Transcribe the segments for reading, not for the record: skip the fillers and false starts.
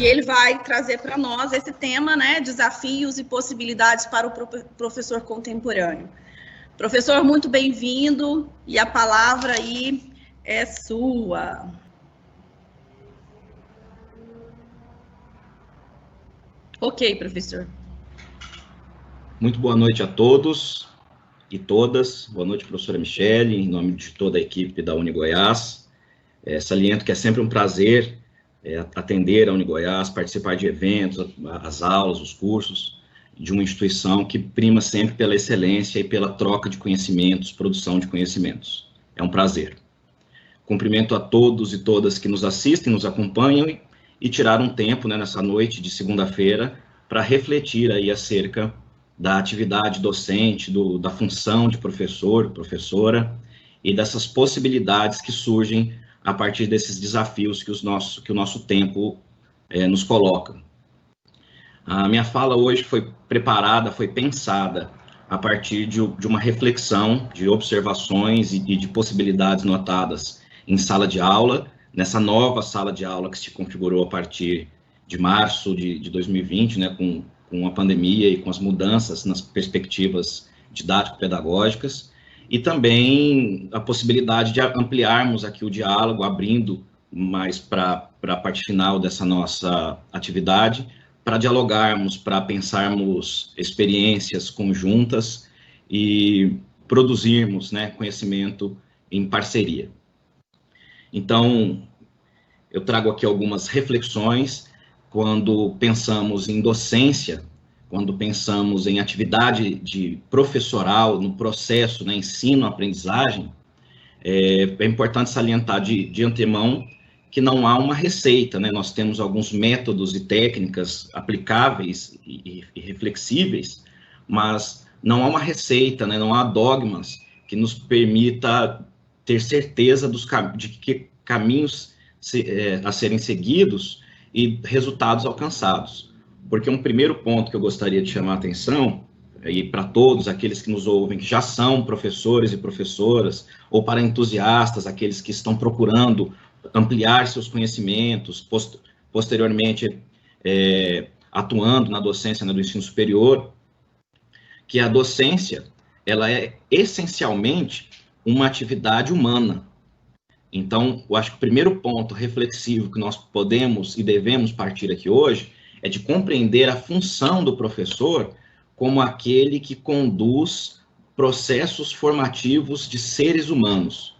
E ele vai trazer para nós esse tema, né, desafios e possibilidades para o professor contemporâneo. Professor, muito bem-vindo, e a palavra aí é sua. Ok, professor. Muito boa noite a todos e todas. Boa noite, professora Michele, em nome de toda a equipe da UniGoiás. Saliento que é sempre um prazer atender a UniGoiás, participar de eventos, as aulas, os cursos de uma instituição que prima sempre pela excelência e pela troca de conhecimentos, produção de conhecimentos. É um prazer. Cumprimento a todos e todas que nos assistem, nos acompanham e tiraram um tempo, né, nessa noite de segunda-feira para refletir aí acerca da atividade docente, da função de professor, professora, e dessas possibilidades que surgem a partir desses desafios que o nosso tempo nos coloca. A minha fala hoje foi preparada, foi pensada a partir de uma reflexão, de observações e de possibilidades notadas em sala de aula, nessa nova sala de aula que se configurou a partir de março de 2020, né, com a pandemia e com as mudanças nas perspectivas didático-pedagógicas, e também a possibilidade de ampliarmos aqui o diálogo, abrindo mais para a parte final dessa nossa atividade, para dialogarmos, para pensarmos experiências conjuntas e produzirmos, né, conhecimento em parceria. Então, eu trago aqui algumas reflexões. Quando pensamos em docência, quando pensamos em atividade de professoral, no processo, né, ensino-aprendizagem, é importante salientar de antemão que não há uma receita, né? Nós temos alguns métodos e técnicas aplicáveis e reflexíveis, mas não há uma receita, né? Não há dogmas que nos permita ter certeza de que caminhos a serem seguidos e resultados alcançados. Porque um primeiro ponto que eu gostaria de chamar a atenção, e para todos aqueles que nos ouvem, que já são professores e professoras, ou para entusiastas, aqueles que estão procurando ampliar seus conhecimentos, posteriormente atuando na docência, né, do ensino superior, que a docência, ela é essencialmente uma atividade humana. Então, eu acho que o primeiro ponto reflexivo que nós podemos e devemos partir aqui hoje é de compreender a função do professor como aquele que conduz processos formativos de seres humanos.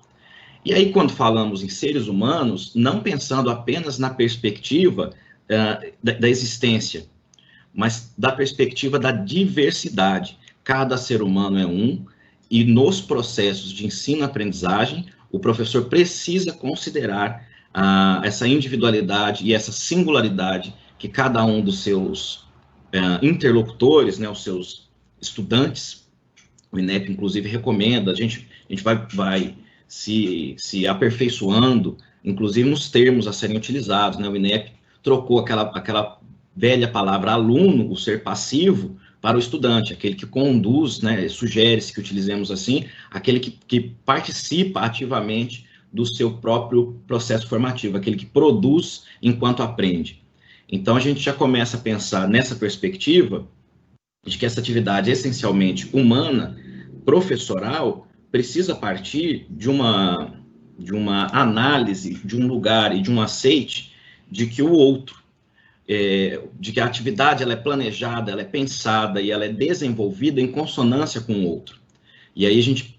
E aí, quando falamos em seres humanos, não pensando apenas na perspectiva da existência, mas da perspectiva da diversidade. Cada ser humano é um, e nos processos de ensino-aprendizagem, o professor precisa considerar essa individualidade e essa singularidade que cada um dos seus interlocutores, né, os seus estudantes, o INEP, inclusive, recomenda, a gente vai se aperfeiçoando, inclusive nos termos a serem utilizados, né? O INEP trocou aquela velha palavra aluno, o ser passivo, para o estudante, aquele que conduz, né, sugere-se que utilizemos assim, aquele que participa ativamente do seu próprio processo formativo, aquele que produz enquanto aprende. Então, a gente já começa a pensar nessa perspectiva de que essa atividade essencialmente humana, professoral, precisa partir de uma análise, de um lugar e de um aceite de que o outro, de que a atividade ela é planejada, ela é pensada e ela é desenvolvida em consonância com o outro. E aí a gente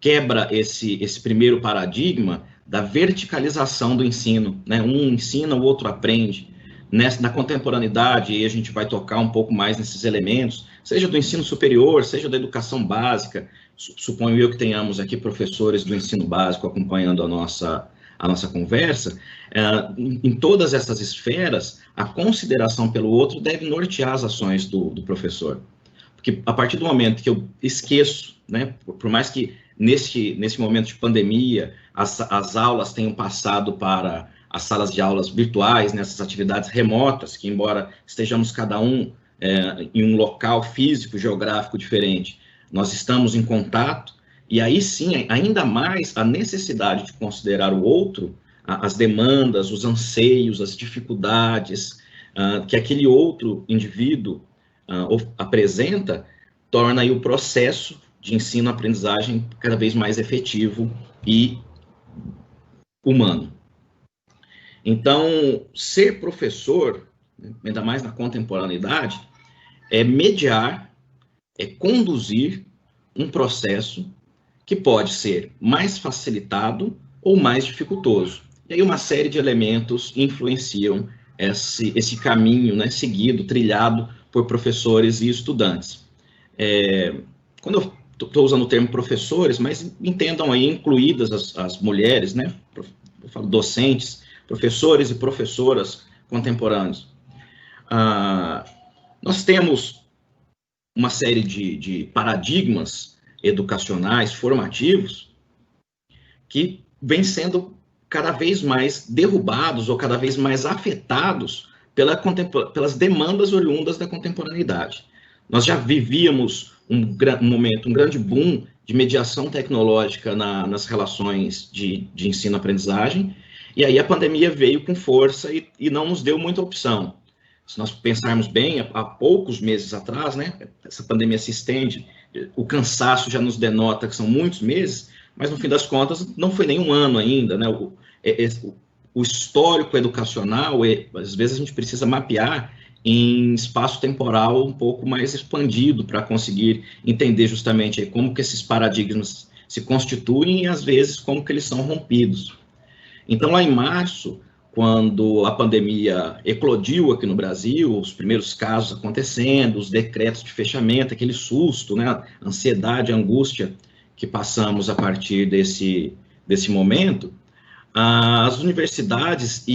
quebra esse primeiro paradigma da verticalização do ensino, né? Um ensina, o outro aprende. Na contemporaneidade, aí a gente vai tocar um pouco mais nesses elementos, seja do ensino superior, seja da educação básica. Suponho eu que tenhamos aqui professores do ensino básico acompanhando a nossa conversa. Em todas essas esferas, a consideração pelo outro deve nortear as ações do professor. Porque a partir do momento que eu esqueço, né, por mais que nesse momento de pandemia, as aulas tenham passado para as salas de aulas virtuais, nessas atividades remotas, que embora estejamos cada um em um local físico, geográfico diferente, nós estamos em contato, e aí sim, ainda mais a necessidade de considerar o outro as demandas, os anseios, as dificuldades que aquele outro indivíduo apresenta, torna aí o processo de ensino-aprendizagem cada vez mais efetivo e humano. Então, ser professor, ainda mais na contemporaneidade, é mediar, é conduzir um processo que pode ser mais facilitado ou mais dificultoso. E aí uma série de elementos influenciam esse caminho, né, seguido, trilhado por professores e estudantes. Quando eu estou usando o termo professores, mas entendam aí incluídas as mulheres, né, eu falo docentes, professores e professoras contemporâneos. Nós temos uma série de paradigmas educacionais, formativos, que vêm sendo cada vez mais derrubados ou cada vez mais afetados pelas demandas oriundas da contemporaneidade. Nós já vivíamos um grande boom de mediação tecnológica nas relações de ensino-aprendizagem, e aí a pandemia veio com força e não nos deu muita opção. Se nós pensarmos bem, há poucos meses atrás, né, essa pandemia se estende, o cansaço já nos denota que são muitos meses, mas no fim das contas não foi nem um ano ainda, né? O histórico educacional, às vezes a gente precisa mapear em espaço temporal um pouco mais expandido para conseguir entender justamente como que esses paradigmas se constituem e às vezes como que eles são rompidos. Então lá em março, quando a pandemia eclodiu aqui no Brasil, os primeiros casos acontecendo, os decretos de fechamento, aquele susto, né, a ansiedade, a angústia que passamos a partir desse momento, as universidades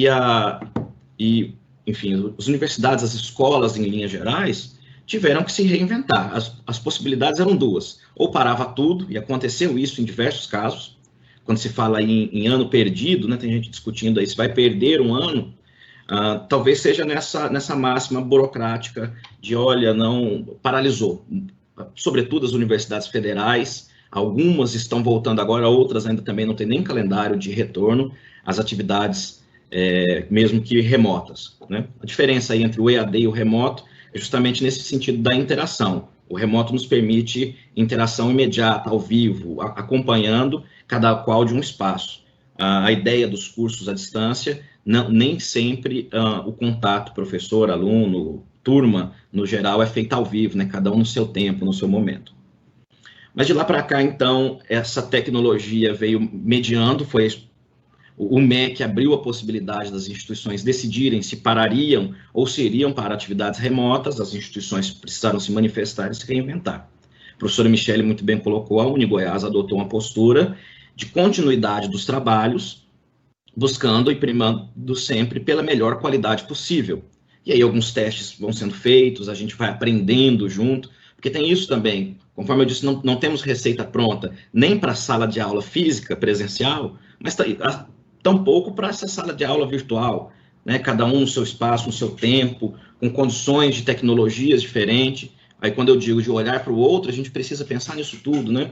enfim, as universidades, as escolas, em linhas gerais, tiveram que se reinventar. As possibilidades eram duas. Ou parava tudo, e aconteceu isso em diversos casos. Quando se fala em ano perdido, né, tem gente discutindo aí se vai perder um ano, talvez seja nessa máxima burocrática de, olha, não, paralisou. Sobretudo as universidades federais, algumas estão voltando agora, outras ainda também não têm nem calendário de retorno às atividades, mesmo que remotas, né? A diferença aí entre o EAD e o remoto é justamente nesse sentido da interação. O remoto nos permite interação imediata, ao vivo, acompanhando cada qual de um espaço. A ideia dos cursos à distância, nem sempre o contato professor, aluno, turma, no geral, é feito ao vivo, né? Cada um no seu tempo, no seu momento. Mas de lá para cá, então, essa tecnologia veio mediando, foi o MEC abriu a possibilidade das instituições decidirem se parariam ou se iriam para atividades remotas, as instituições precisaram se manifestar e se reinventar. A professora Michele muito bem colocou, a UniGoiás adotou uma postura de continuidade dos trabalhos, buscando e primando sempre pela melhor qualidade possível. E aí alguns testes vão sendo feitos, a gente vai aprendendo junto, porque tem isso também, conforme eu disse, não temos receita pronta, nem para a sala de aula física, presencial, mas tampouco para essa sala de aula virtual, né? Cada um no seu espaço, no seu tempo, com condições de tecnologias diferentes. Aí quando eu digo de olhar para o outro, a gente precisa pensar nisso tudo, né?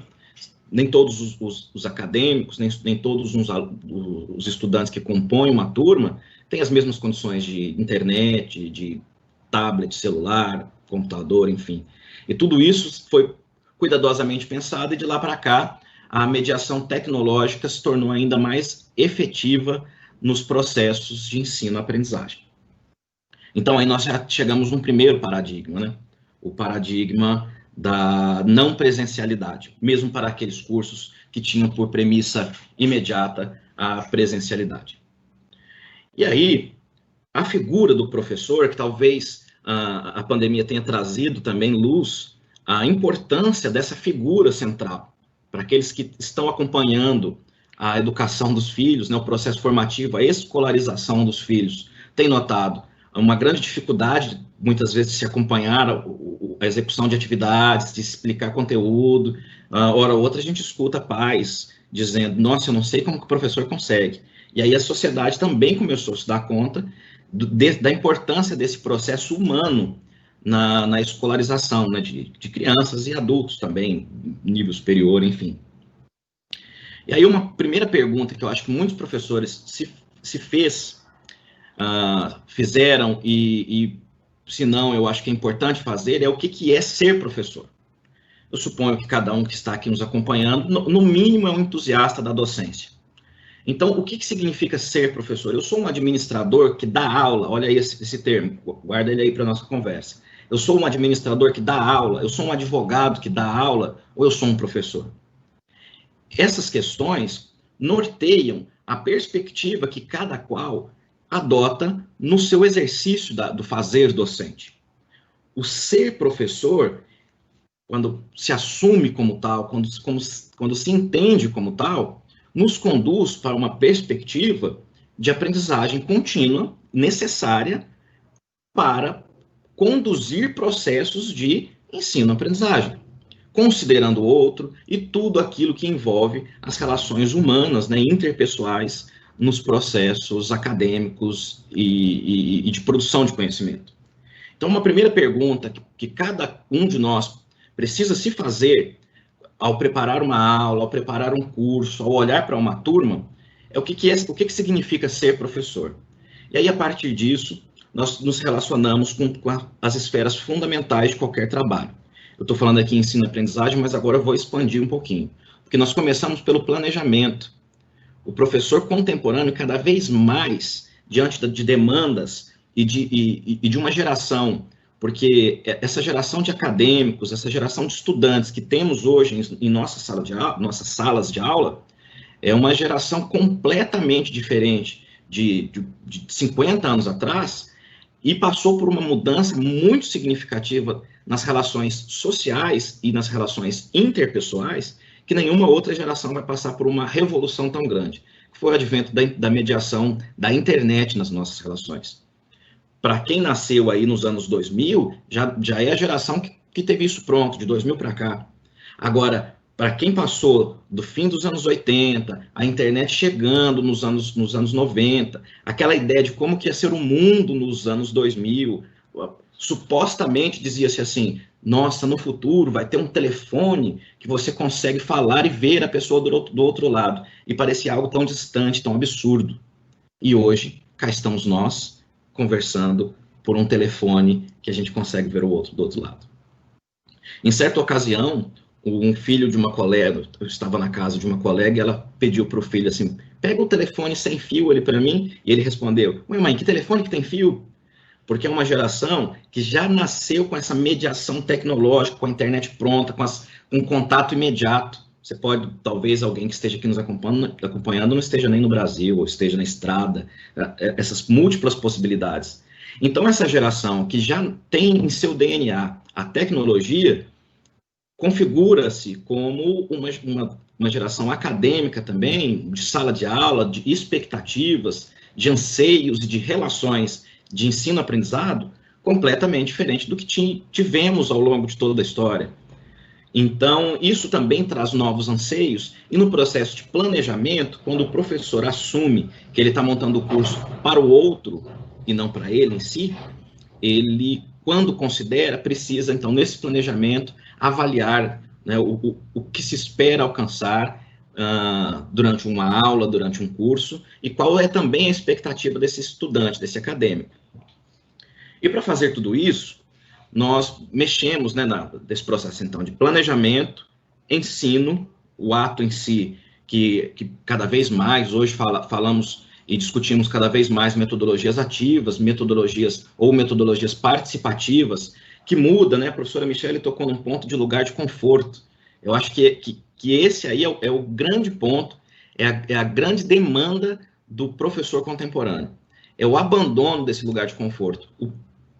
Nem todos os acadêmicos, nem todos os estudantes que compõem uma turma têm as mesmas condições de internet, de tablet, celular, computador, enfim. E tudo isso foi cuidadosamente pensado, e de lá para cá, a mediação tecnológica se tornou ainda mais efetiva nos processos de ensino-aprendizagem. Então, aí nós já chegamos num primeiro paradigma, né? O paradigma da não presencialidade, mesmo para aqueles cursos que tinham por premissa imediata a presencialidade. E aí, a figura do professor, que talvez a pandemia tenha trazido também luz, a importância dessa figura central, para aqueles que estão acompanhando a educação dos filhos, né, o processo formativo, a escolarização dos filhos, tem notado uma grande dificuldade, muitas vezes, de se acompanhar a execução de atividades, de explicar conteúdo. Hora ou outra a gente escuta pais dizendo, nossa, eu não sei como que o professor consegue. E aí a sociedade também começou a se dar conta da importância desse processo humano na escolarização, né, de crianças e adultos também, nível superior, enfim. E aí uma primeira pergunta que eu acho que muitos professores se se fizeram, e se não, eu acho que é importante fazer, é o que é ser professor. Eu suponho que cada um que está aqui nos acompanhando, no mínimo, é um entusiasta da docência. Então, o que significa ser professor? Eu sou um administrador que dá aula, olha aí esse termo, guarda ele aí para a nossa conversa. Eu sou um administrador que dá aula, eu sou um advogado que dá aula, ou eu sou um professor? Essas questões norteiam a perspectiva que cada qual adota no seu exercício do fazer docente. O ser professor, quando se assume como tal, quando se entende como tal, nos conduz para uma perspectiva de aprendizagem contínua, necessária para conduzir processos de ensino-aprendizagem, considerando o outro e tudo aquilo que envolve as relações humanas, né, interpessoais, nos processos acadêmicos e de produção de conhecimento. Então, uma primeira pergunta que cada um de nós precisa se fazer ao preparar uma aula, ao preparar um curso, ao olhar para uma turma, é o que significa ser professor. E aí, a partir disso, nós nos relacionamos com as esferas fundamentais de qualquer trabalho. Eu estou falando aqui em ensino-aprendizagem, mas agora eu vou expandir um pouquinho. Porque nós começamos pelo planejamento. O professor contemporâneo, cada vez mais, diante de demandas e de uma geração, porque essa geração de acadêmicos, essa geração de estudantes que temos hoje em nossas salas de aula, é uma geração completamente diferente de 50 anos atrás, e passou por uma mudança muito significativa nas relações sociais e nas relações interpessoais, que nenhuma outra geração vai passar por uma revolução tão grande, que foi o advento da mediação da internet nas nossas relações. Para quem nasceu aí nos anos 2000, já é a geração que teve isso pronto, de 2000 para cá. Agora, para quem passou do fim dos anos 80, a internet chegando nos anos 90, aquela ideia de como que ia ser o mundo nos anos 2000, supostamente dizia-se assim, nossa, no futuro vai ter um telefone que você consegue falar e ver a pessoa do outro lado. E parecia algo tão distante, tão absurdo. E hoje, cá estamos nós, conversando por um telefone que a gente consegue ver o outro do outro lado. Em certa ocasião, um filho de uma colega, eu estava na casa de uma colega e ela pediu para o filho assim, pega o telefone sem fio ali para mim, e ele respondeu, mãe, que telefone que tem fio? Porque é uma geração que já nasceu com essa mediação tecnológica, com a internet pronta, com um contato imediato. Você pode, talvez alguém que esteja aqui nos acompanhando não esteja nem no Brasil, ou esteja na estrada, essas múltiplas possibilidades. Então, essa geração que já tem em seu DNA a tecnologia, configura-se como uma geração acadêmica também, de sala de aula, de expectativas, de anseios e de relações de ensino-aprendizado completamente diferente do que tivemos ao longo de toda a história. Então, isso também traz novos anseios, e no processo de planejamento, quando o professor assume que ele está montando o curso para o outro e não para ele em si, ele, quando considera, precisa, então, nesse planejamento, avaliar, né, o que se espera alcançar durante uma aula, durante um curso, e qual é também a expectativa desse estudante, desse acadêmico. E para fazer tudo isso, nós mexemos, né, nesse processo, então, de planejamento, ensino, o ato em si, que cada vez mais, hoje falamos e discutimos cada vez mais metodologias ativas, metodologias participativas, que muda, né? A professora Michele tocou num ponto de lugar de conforto. Eu acho que esse aí é o grande ponto, é a grande demanda do professor contemporâneo. É o abandono desse lugar de conforto.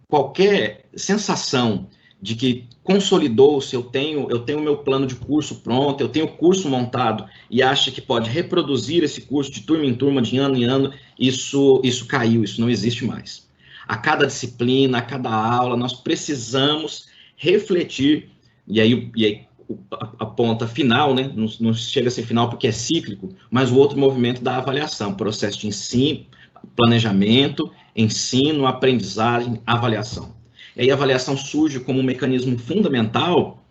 Qualquer sensação de que consolidou-se, eu tenho o meu plano de curso pronto, eu tenho o curso montado e acha que pode reproduzir esse curso de turma em turma, de ano em ano, isso caiu, isso não existe mais. A cada disciplina, a cada aula, nós precisamos refletir, e aí a ponta final, né, não chega a ser final porque é cíclico, mas o outro movimento da avaliação, processo de ensino, planejamento, ensino, aprendizagem, avaliação. E aí a avaliação surge como um mecanismo fundamental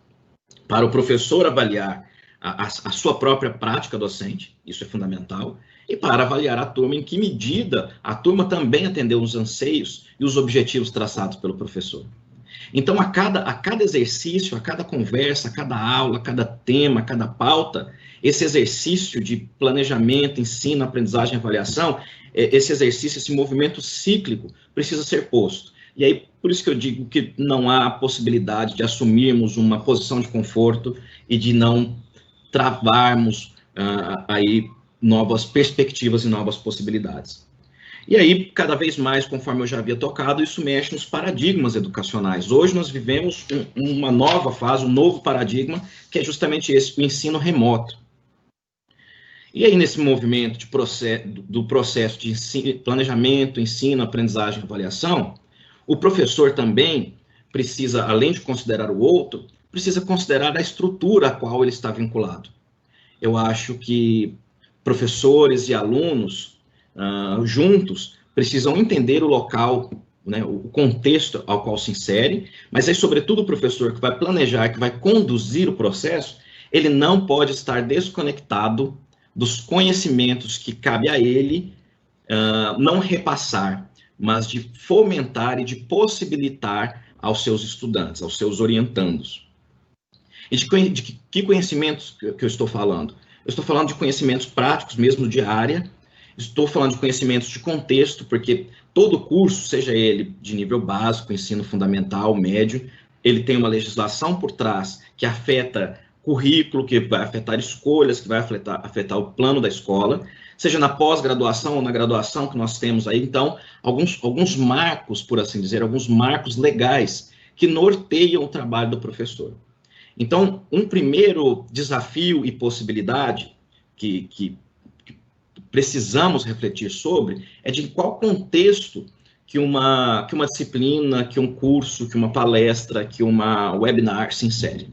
para o professor avaliar a sua própria prática docente, isso é fundamental, e para avaliar a turma em que medida a turma também atendeu os anseios e os objetivos traçados pelo professor. Então, a cada exercício, a cada conversa, a cada aula, a cada tema, a cada pauta, esse exercício de planejamento, ensino, aprendizagem e avaliação, esse exercício, esse movimento cíclico precisa ser posto. E aí, por isso que eu digo que não há possibilidade de assumirmos uma posição de conforto e de não travarmos aí novas perspectivas e novas possibilidades. E aí, cada vez mais, conforme eu já havia tocado, isso mexe nos paradigmas educacionais. Hoje nós vivemos uma nova fase, um novo paradigma, que é justamente esse, o ensino remoto. E aí, nesse movimento do processo de planejamento, ensino, aprendizagem e avaliação, o professor também precisa, além de considerar o outro, precisa considerar a estrutura a qual ele está vinculado. Eu acho que professores e alunos, juntos, precisam entender o local, né, o contexto ao qual se insere, mas aí, sobretudo, o professor que vai planejar, que vai conduzir o processo, ele não pode estar desconectado dos conhecimentos que cabe a ele não repassar, mas de fomentar e de possibilitar aos seus estudantes, aos seus orientandos. E de que conhecimentos que eu estou falando? Eu estou falando de conhecimentos práticos, mesmo de área, estou falando de conhecimentos de contexto, porque todo curso, seja ele de nível básico, ensino fundamental, médio, ele tem uma legislação por trás que afeta currículo, que vai afetar escolhas, que vai afetar o plano da escola, seja na pós-graduação ou na graduação que nós temos aí, então, alguns marcos, por assim dizer, alguns marcos legais que norteiam o trabalho do professor. Então, um primeiro desafio e possibilidade que precisamos refletir sobre é de qual contexto que uma disciplina, que um curso, que uma palestra, que uma webinar se insere.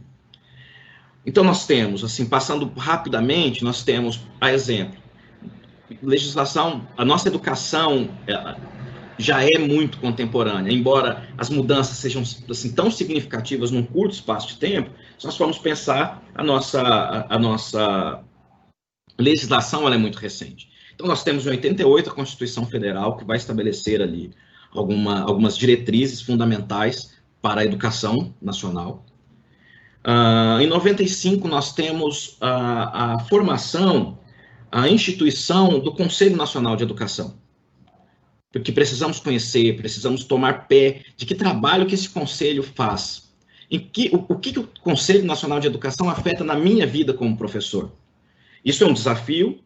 Então, nós temos, assim, passando rapidamente, nós temos, a exemplo, legislação, a nossa educação já é muito contemporânea, embora as mudanças sejam assim, tão significativas num curto espaço de tempo, se nós formos pensar, a nossa legislação ela é muito recente. Então, nós temos em 88 a Constituição Federal, que vai estabelecer ali algumas diretrizes fundamentais para a educação nacional. Em 95, nós temos a formação, a instituição do Conselho Nacional de Educação, porque precisamos conhecer, precisamos tomar pé de que trabalho que esse conselho faz, o que o Conselho Nacional de Educação afeta na minha vida como professor. Isso é um desafio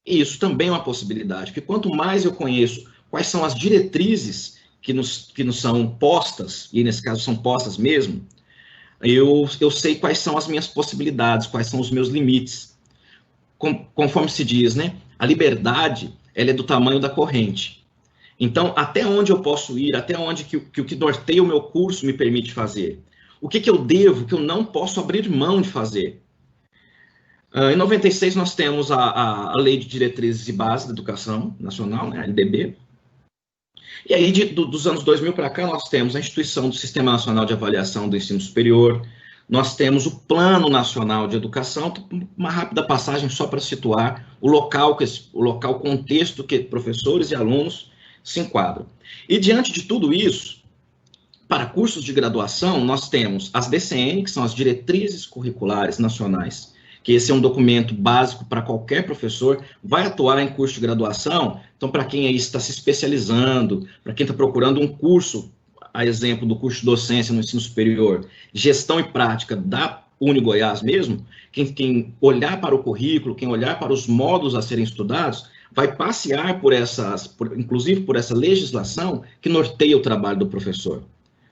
e isso também é uma possibilidade, porque quanto mais eu conheço quais são as diretrizes que nos são postas, e nesse caso são postas mesmo, eu sei quais são as minhas possibilidades, quais são os meus limites. Conforme se diz, né, a liberdade, ela é do tamanho da corrente. Então, até onde eu posso ir, até onde que o que norteia o meu curso me permite fazer? O que eu devo, que eu não posso abrir mão de fazer? Em 96, nós temos a Lei de Diretrizes e Bases da Educação Nacional, né, a LDB. E aí, dos anos 2000 para cá, nós temos a instituição do Sistema Nacional de Avaliação do Ensino Superior, nós temos o Plano Nacional de Educação, uma rápida passagem só para situar o local, o contexto que professores e alunos se enquadram. E diante de tudo isso, para cursos de graduação, nós temos as DCN, que são as Diretrizes Curriculares Nacionais, que esse é um documento básico para qualquer professor, vai atuar em curso de graduação, então para quem aí está se especializando, para quem está procurando um curso, a exemplo do curso de docência no ensino superior, gestão e prática da UniGoiás mesmo, quem olhar para o currículo, quem olhar para os módulos a serem estudados, vai passear inclusive por essa legislação que norteia o trabalho do professor.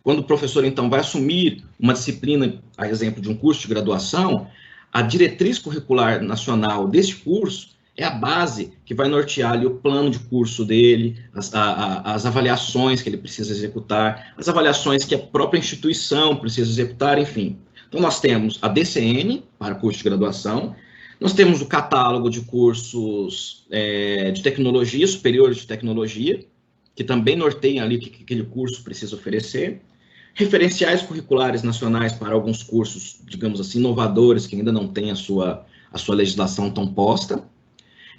Quando o professor, então, vai assumir uma disciplina, a exemplo de um curso de graduação, a diretriz curricular nacional desse curso é a base que vai nortear ali o plano de curso dele, as avaliações que ele precisa executar, as avaliações que a própria instituição precisa executar, enfim. Então, nós temos a DCN, para curso de graduação, nós temos o catálogo de cursos de tecnologia, superiores de tecnologia, que também norteiam ali o que aquele curso precisa oferecer. referenciais curriculares nacionais para alguns cursos, digamos assim, inovadores, que ainda não têm a sua legislação tão posta.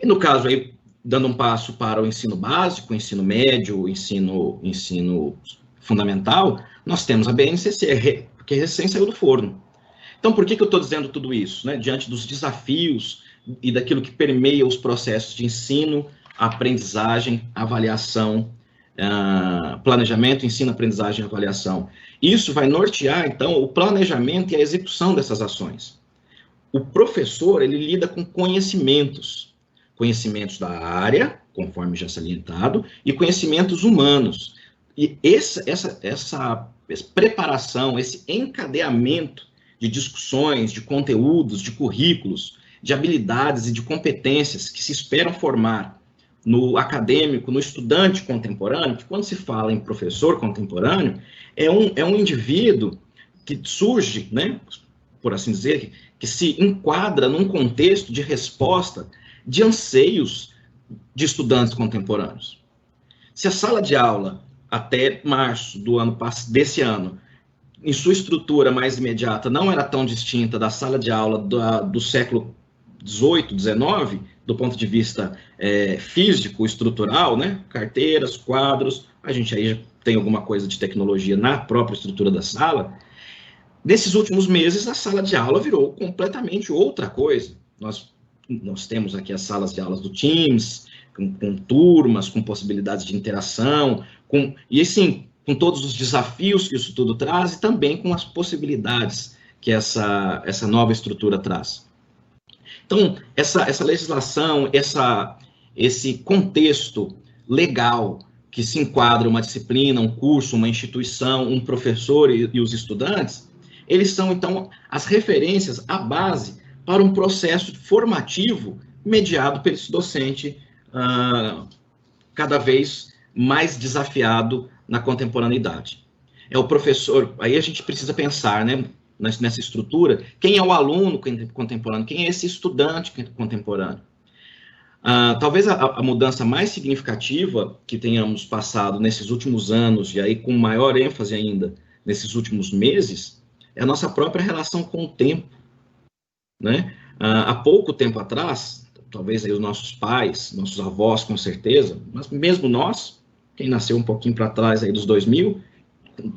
E no caso aí, dando um passo para o ensino básico, o ensino médio, o ensino fundamental, nós temos a BNCC, que recém saiu do forno. Então, por que eu estou dizendo tudo isso? Né? Diante dos desafios e daquilo que permeia os processos de ensino, aprendizagem, avaliação, planejamento, ensino, aprendizagem e avaliação. Isso vai nortear, então, o planejamento e a execução dessas ações. O professor, ele lida com conhecimentos da área, conforme já salientado, e conhecimentos humanos. E essa preparação, esse encadeamento de discussões, de conteúdos, de currículos, de habilidades e de competências que se esperam formar no acadêmico, no estudante contemporâneo, que quando se fala em professor contemporâneo, é um indivíduo que surge, né, por assim dizer, que se enquadra num contexto de resposta de anseios de estudantes contemporâneos. Se a sala de aula, até março desse ano, em sua estrutura mais imediata, não era tão distinta da sala de aula do século XVIII, XIX, do ponto de vista físico, estrutural, né? Carteiras, quadros, a gente aí já tem alguma coisa de tecnologia na própria estrutura da sala. Nesses últimos meses, a sala de aula virou completamente outra coisa. Nós temos aqui as salas de aulas do Teams, com turmas, com possibilidades de interação, e assim, com todos os desafios que isso tudo traz e também com as possibilidades que essa nova estrutura traz. Então, essa legislação, esse contexto legal que se enquadra uma disciplina, um curso, uma instituição, um professor e os estudantes, eles são, então, as referências, a base para um processo formativo mediado por esse docente cada vez mais desafiado na contemporaneidade. É o professor, aí a gente precisa pensar, né, nessa estrutura, quem é o aluno contemporâneo, quem é esse estudante contemporâneo. Talvez a mudança mais significativa que tenhamos passado nesses últimos anos, e aí com maior ênfase ainda nesses últimos meses, é a nossa própria relação com o tempo, né? Há pouco tempo atrás, talvez aí os nossos pais, nossos avós, com certeza, mas mesmo nós, quem nasceu um pouquinho para trás aí dos 2000,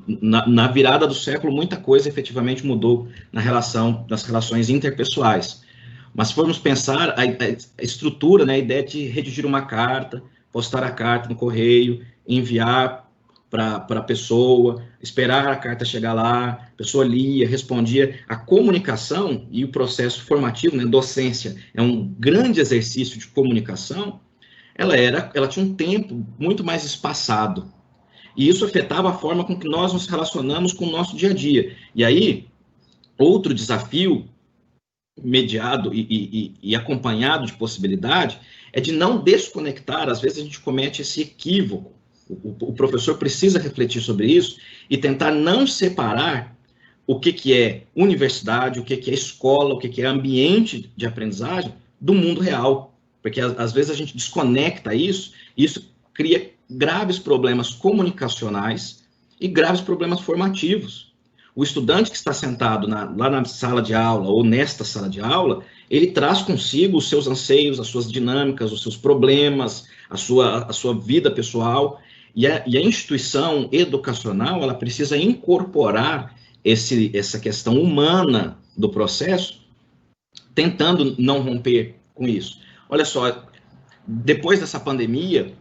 na virada do século, muita coisa efetivamente mudou nas relações interpessoais. Mas se formos pensar, a estrutura, né, a ideia de redigir uma carta, postar a carta no correio, enviar para a pessoa, esperar a carta chegar lá, a pessoa lia, respondia. A comunicação e o processo formativo, né, docência, é um grande exercício de comunicação, ela tinha um tempo muito mais espaçado. E isso afetava a forma com que nós nos relacionamos com o nosso dia a dia. E aí, outro desafio mediado e acompanhado de possibilidade é de não desconectar. Às vezes a gente comete esse equívoco. O professor precisa refletir sobre isso e tentar não separar o que é universidade, o que é escola, o que é ambiente de aprendizagem do mundo real. Porque às vezes a gente desconecta isso, e isso cria graves problemas comunicacionais e graves problemas formativos. O estudante que está sentado lá na sala de aula ou nesta sala de aula, ele traz consigo os seus anseios, as suas dinâmicas, os seus problemas, a sua vida pessoal, e a instituição educacional, ela precisa incorporar essa questão humana do processo, tentando não romper com isso. Olha só, depois dessa pandemia,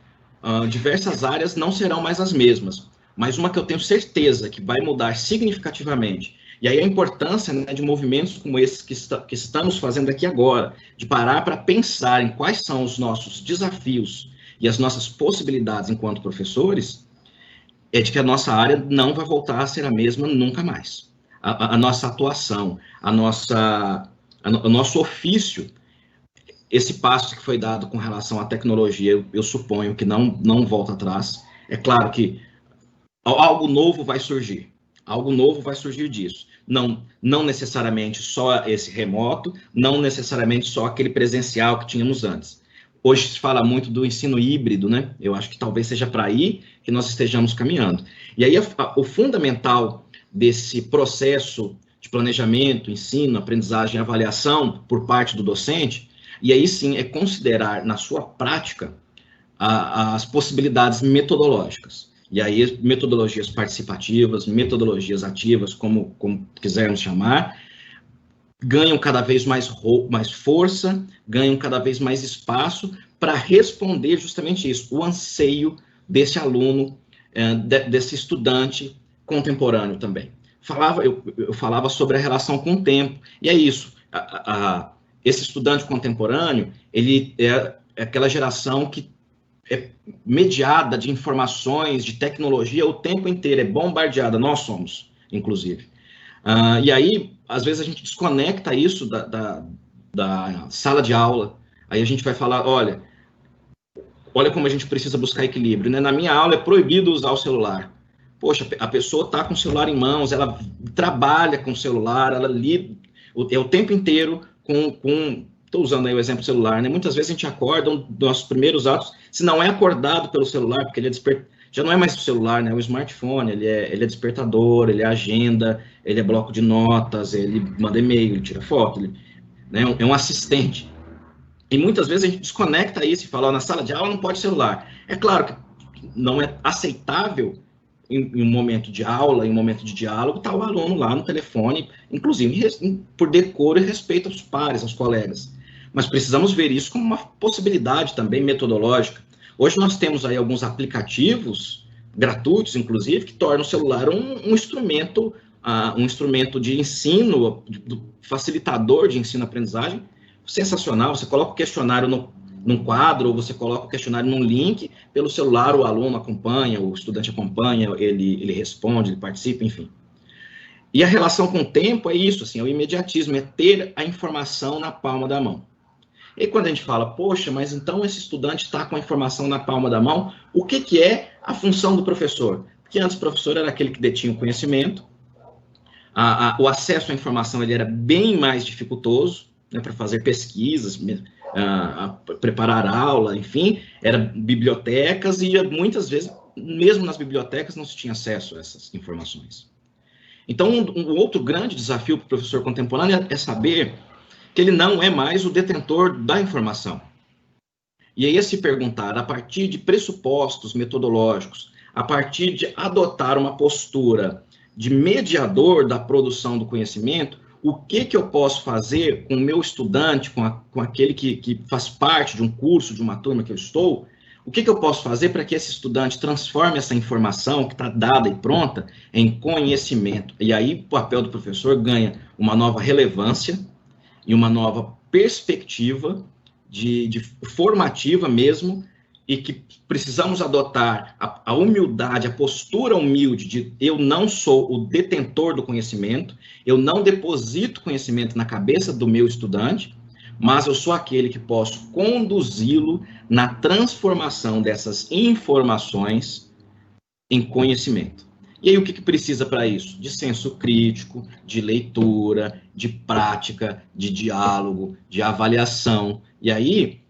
diversas áreas não serão mais as mesmas, mas uma que eu tenho certeza que vai mudar significativamente, e aí a importância, né, de movimentos como esses que estamos fazendo aqui agora, de parar para pensar em quais são os nossos desafios e as nossas possibilidades enquanto professores, é de que a nossa área não vai voltar a ser a mesma nunca mais. A nossa atuação, o nosso ofício, esse passo que foi dado com relação à tecnologia, eu suponho que não volta atrás. É claro que algo novo vai surgir disso. Não necessariamente só esse remoto, não necessariamente só aquele presencial que tínhamos antes. Hoje se fala muito do ensino híbrido, né? Eu acho que talvez seja para aí que nós estejamos caminhando. E aí o fundamental desse processo de planejamento, ensino, aprendizagem e avaliação por parte do docente, e aí sim é considerar na sua prática as possibilidades metodológicas. E aí metodologias participativas, metodologias ativas, como quisermos chamar, ganham cada vez mais força, ganham cada vez mais espaço para responder justamente isso, o anseio desse aluno, desse estudante contemporâneo também. Eu falava sobre a relação com o tempo, e é isso, esse estudante contemporâneo, ele é aquela geração que é mediada de informações, de tecnologia, o tempo inteiro, é bombardeada, nós somos, inclusive. E aí, às vezes, a gente desconecta isso da sala de aula, aí a gente vai falar, olha como a gente precisa buscar equilíbrio, né? Na minha aula é proibido usar o celular. Poxa, a pessoa está com o celular em mãos, ela trabalha com o celular, ela lida o tempo inteiro estou usando aí o exemplo celular, né? Muitas vezes a gente acorda, um dos nossos primeiros atos, se não é acordado pelo celular, porque ele já não é mais o celular, né? O smartphone, ele é despertador, ele é agenda, ele é bloco de notas, ele manda e-mail, ele tira foto, né? É um assistente. E muitas vezes a gente desconecta isso e fala, na sala de aula não pode celular. É claro que não é aceitável em um momento de aula, em um momento de diálogo, está o aluno lá no telefone, inclusive por decoro e respeito aos pares, aos colegas. Mas precisamos ver isso como uma possibilidade também metodológica. Hoje nós temos aí alguns aplicativos, gratuitos inclusive, que tornam o celular um instrumento de ensino, facilitador de ensino-aprendizagem, sensacional. Você coloca o questionário num quadro, ou você coloca o questionário num link, pelo celular o aluno acompanha, o estudante acompanha, ele responde, ele participa, enfim. E a relação com o tempo é isso, assim, é o imediatismo, é ter a informação na palma da mão. E quando a gente fala, poxa, mas então esse estudante está com a informação na palma da mão, o que é a função do professor? Porque antes o professor era aquele que detinha o conhecimento, o acesso à informação ele era bem mais dificultoso, né, para fazer pesquisas, preparar aula, enfim, eram bibliotecas e muitas vezes, mesmo nas bibliotecas, não se tinha acesso a essas informações. Então, um outro grande desafio para o professor contemporâneo é saber que ele não é mais o detentor da informação. E aí é se perguntar, a partir de pressupostos metodológicos, a partir de adotar uma postura de mediador da produção do conhecimento, o que eu posso fazer com o meu estudante, com aquele que faz parte de um curso, de uma turma que eu estou, o que eu posso fazer para que esse estudante transforme essa informação que está dada e pronta em conhecimento? E aí o papel do professor ganha uma nova relevância e uma nova perspectiva de formativa mesmo, e que precisamos adotar a humildade, a postura humilde de eu não sou o detentor do conhecimento, eu não deposito conhecimento na cabeça do meu estudante, mas eu sou aquele que posso conduzi-lo na transformação dessas informações em conhecimento. E aí o que precisa para isso? De senso crítico, de leitura, de prática, de diálogo, de avaliação. E aí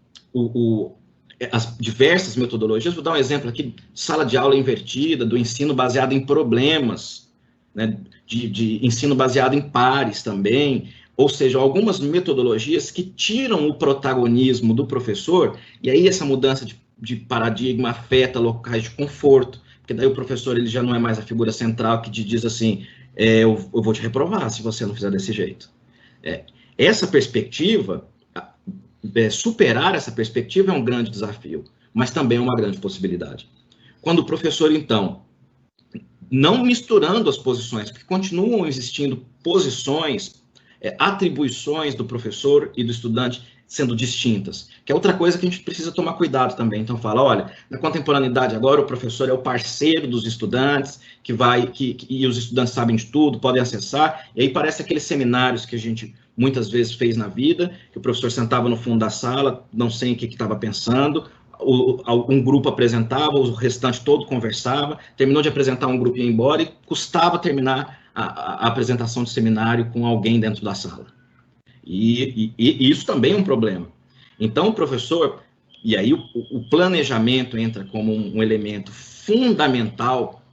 as diversas metodologias, vou dar um exemplo aqui, sala de aula invertida, do ensino baseado em problemas, né, de ensino baseado em pares também, ou seja, algumas metodologias que tiram o protagonismo do professor, e aí essa mudança de paradigma afeta locais de conforto, porque daí o professor ele já não é mais a figura central que te diz assim, eu vou te reprovar se você não fizer desse jeito. Essa perspectiva, superar essa perspectiva é um grande desafio, mas também é uma grande possibilidade. Quando o professor, então, não misturando as posições, porque continuam existindo posições, atribuições do professor e do estudante sendo distintas, que é outra coisa que a gente precisa tomar cuidado também. Então fala, olha, na contemporaneidade agora o professor é o parceiro dos estudantes, e os estudantes sabem de tudo, podem acessar, e aí parece aqueles seminários que a gente muitas vezes fez na vida, que o professor sentava no fundo da sala, não sei o que estava pensando, um grupo apresentava, o restante todo conversava, terminou de apresentar um grupo e ia embora, e custava terminar a apresentação de seminário com alguém dentro da sala. E isso também é um problema. Então, o professor, e aí o planejamento entra como um elemento fundamental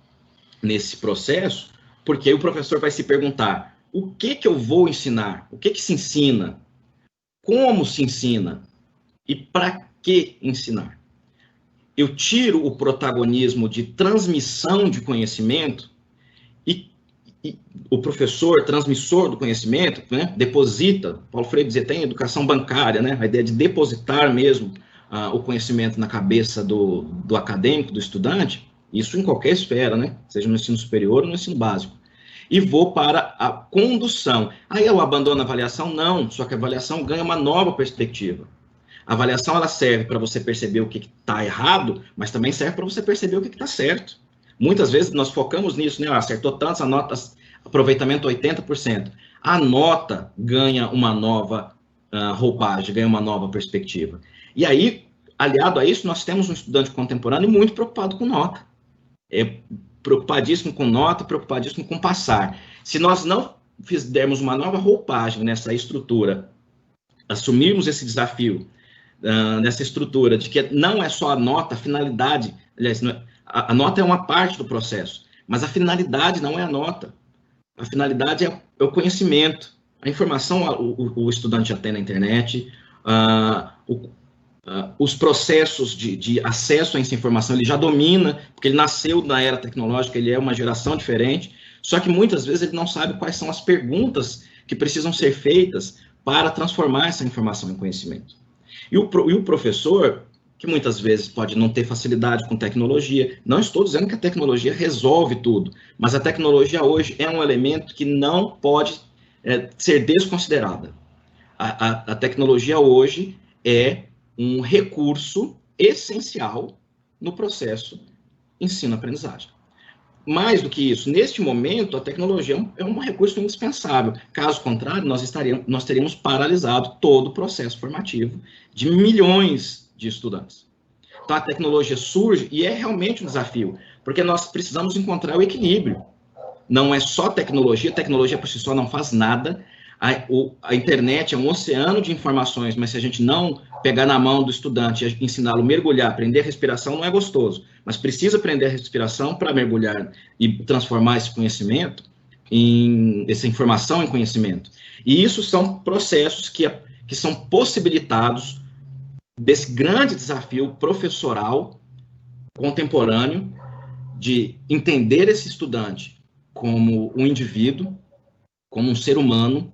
nesse processo, Porque o professor vai se perguntar, o que eu vou ensinar? O que se ensina? Como se ensina? E para que ensinar? Eu tiro o protagonismo de transmissão de conhecimento e o professor, transmissor do conhecimento, né, deposita, Paulo Freire dizia, tem educação bancária, né, a ideia de depositar mesmo o conhecimento na cabeça do acadêmico, do estudante, isso em qualquer esfera, né, seja no ensino superior ou no ensino básico. E vou para a condução. Aí eu abandono a avaliação? Não, só que a avaliação ganha uma nova perspectiva. A avaliação, ela serve para você perceber o que está errado, mas também serve para você perceber o que está certo. Muitas vezes nós focamos nisso, né? Acertou tantas, a nota, aproveitamento 80%. A nota ganha uma nova roupagem, ganha uma nova perspectiva. E aí, aliado a isso, nós temos um estudante contemporâneo muito preocupado com nota. Preocupadíssimo com nota, preocupadíssimo com passar. Se nós não fizermos uma nova roupagem nessa estrutura, assumirmos esse desafio, nessa estrutura de que não é só a nota, a finalidade, aliás, a nota é uma parte do processo, mas a finalidade não é a nota. A finalidade é o conhecimento. A informação o estudante já tem na internet, os processos de acesso a essa informação ele já domina, porque ele nasceu na era tecnológica, ele é uma geração diferente, só que muitas vezes ele não sabe quais são as perguntas que precisam ser feitas para transformar essa informação em conhecimento. E o professor, que muitas vezes pode não ter facilidade com tecnologia, não estou dizendo que a tecnologia resolve tudo, mas a tecnologia hoje é um elemento que não pode ser desconsiderada. A tecnologia hoje é um recurso essencial no processo ensino-aprendizagem. Mais do que isso, neste momento, a tecnologia é um recurso indispensável. Caso contrário, nós teríamos paralisado todo o processo formativo de milhões de estudantes. Então, a tecnologia surge e é realmente um desafio, porque nós precisamos encontrar o equilíbrio. Não é só tecnologia por si só não faz nada. A internet é um oceano de informações, mas se a gente não pegar na mão do estudante e ensiná-lo a mergulhar, aprender a respiração, não é gostoso, mas precisa aprender a respiração para mergulhar e transformar esse conhecimento, essa informação em conhecimento. E isso são processos que são possibilitados desse grande desafio professoral contemporâneo de entender esse estudante como um indivíduo, como um ser humano,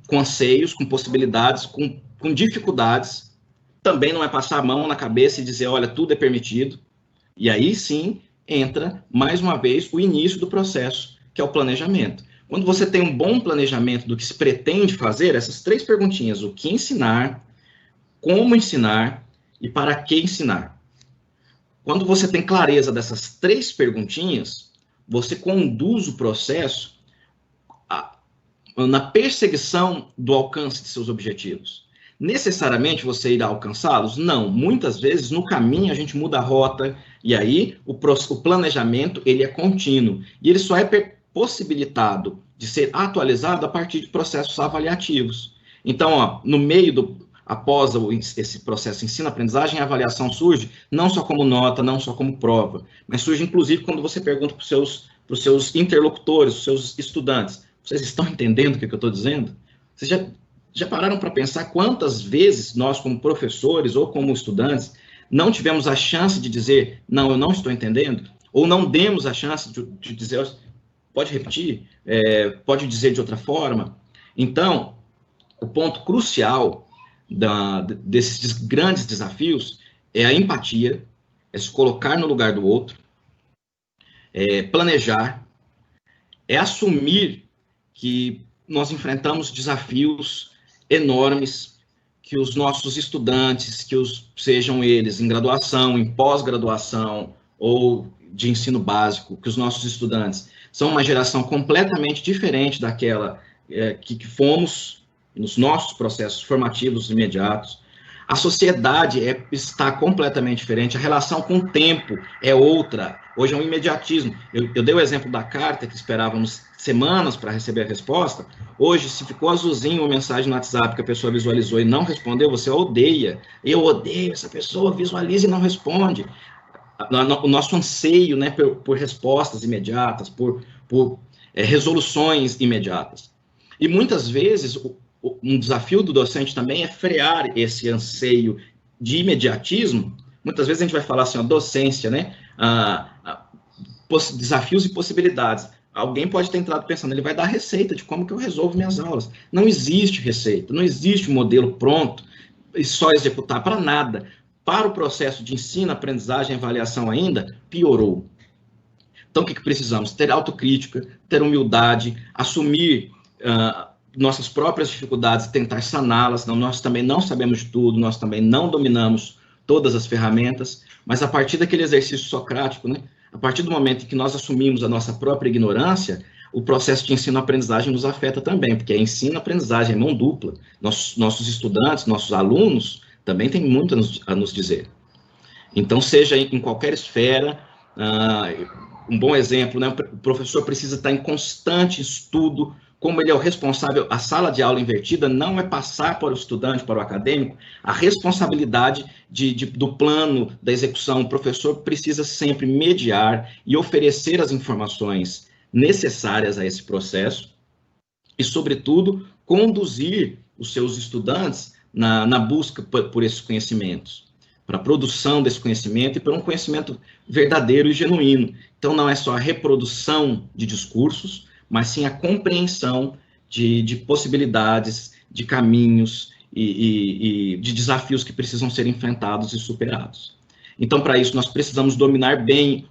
com anseios, com possibilidades, com dificuldades. Também não é passar a mão na cabeça e dizer, olha, tudo é permitido. E aí sim entra, mais uma vez, o início do processo, que é o planejamento. Quando você tem um bom planejamento do que se pretende fazer, essas 3 perguntinhas, o que ensinar, como ensinar e para que ensinar. Quando você tem clareza dessas 3 perguntinhas, você conduz o processo na perseguição do alcance de seus objetivos. Necessariamente você irá alcançá-los? Não. Muitas vezes, no caminho, a gente muda a rota, e aí o planejamento ele é contínuo. E ele só é possibilitado de ser atualizado a partir de processos avaliativos. Então, no meio após esse processo de ensino-aprendizagem, a avaliação surge não só como nota, não só como prova, mas surge, inclusive, quando você pergunta para os seus interlocutores, os seus estudantes, vocês estão entendendo o que eu estou dizendo? Vocês já pararam para pensar quantas vezes nós, como professores ou como estudantes, não tivemos a chance de dizer, não, eu não estou entendendo? Ou não demos a chance de dizer, pode repetir? Pode dizer de outra forma? Então, o ponto crucial desses grandes desafios é a empatia, é se colocar no lugar do outro, é planejar, é assumir que nós enfrentamos desafios enormes, que os nossos estudantes, sejam eles em graduação, em pós-graduação ou de ensino básico, que os nossos estudantes são uma geração completamente diferente daquela que fomos nos nossos processos formativos imediatos. A sociedade está completamente diferente, a relação com o tempo é outra. Hoje é um imediatismo. Eu dei o exemplo da carta, que esperávamos semanas para receber a resposta. Hoje, se ficou azulzinho uma mensagem no WhatsApp que a pessoa visualizou e não respondeu, você odeia. Eu odeio essa pessoa, visualiza e não responde. o nosso anseio, né, por respostas imediatas, por resoluções imediatas. E muitas vezes um desafio do docente também é frear esse anseio de imediatismo. Muitas vezes a gente vai falar assim, a docência, né, desafios e possibilidades. Alguém pode ter entrado pensando, ele vai dar receita de como que eu resolvo minhas aulas. Não existe receita, não existe um modelo pronto e só executar para nada. Para o processo de ensino, aprendizagem e avaliação ainda, piorou. Então, o que precisamos? Ter autocrítica, ter humildade, assumir nossas próprias dificuldades e tentar saná-las. Nós também não sabemos de tudo, nós também não dominamos todas as ferramentas, mas a partir daquele exercício socrático, né, a partir do momento em que nós assumimos a nossa própria ignorância, o processo de ensino-aprendizagem nos afeta também, porque é ensino-aprendizagem, é mão dupla. Nossos estudantes, nossos alunos, também têm muito a nos dizer. Então, seja em qualquer esfera, um bom exemplo, né, o professor precisa estar em constante estudo, como ele é o responsável, a sala de aula invertida não é passar para o estudante, para o acadêmico, a responsabilidade do plano, da execução. O professor precisa sempre mediar e oferecer as informações necessárias a esse processo e, sobretudo, conduzir os seus estudantes na busca por esses conhecimentos, para a produção desse conhecimento e para um conhecimento verdadeiro e genuíno. Então, não é só a reprodução de discursos, mas sim a compreensão de possibilidades, de caminhos e de desafios que precisam ser enfrentados e superados. Então, para isso, nós precisamos dominar bem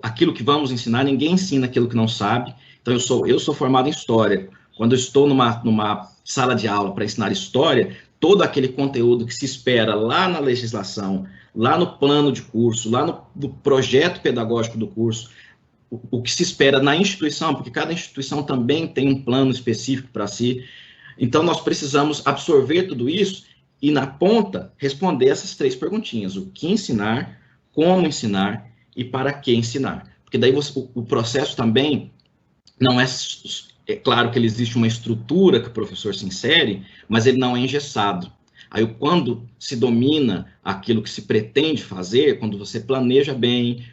aquilo que vamos ensinar. Ninguém ensina aquilo que não sabe. Então, eu sou formado em História. Quando eu estou numa sala de aula para ensinar História, todo aquele conteúdo que se espera lá na legislação, lá no plano de curso, lá no projeto pedagógico do curso, o que se espera na instituição, porque cada instituição também tem um plano específico para si. Então, nós precisamos absorver tudo isso e, na ponta, responder essas 3 perguntinhas. O que ensinar, como ensinar e para que ensinar. Porque daí o processo também não é... É claro que ele existe uma estrutura que o professor se insere, mas ele não é engessado. Aí, quando se domina aquilo que se pretende fazer, quando você planeja bem,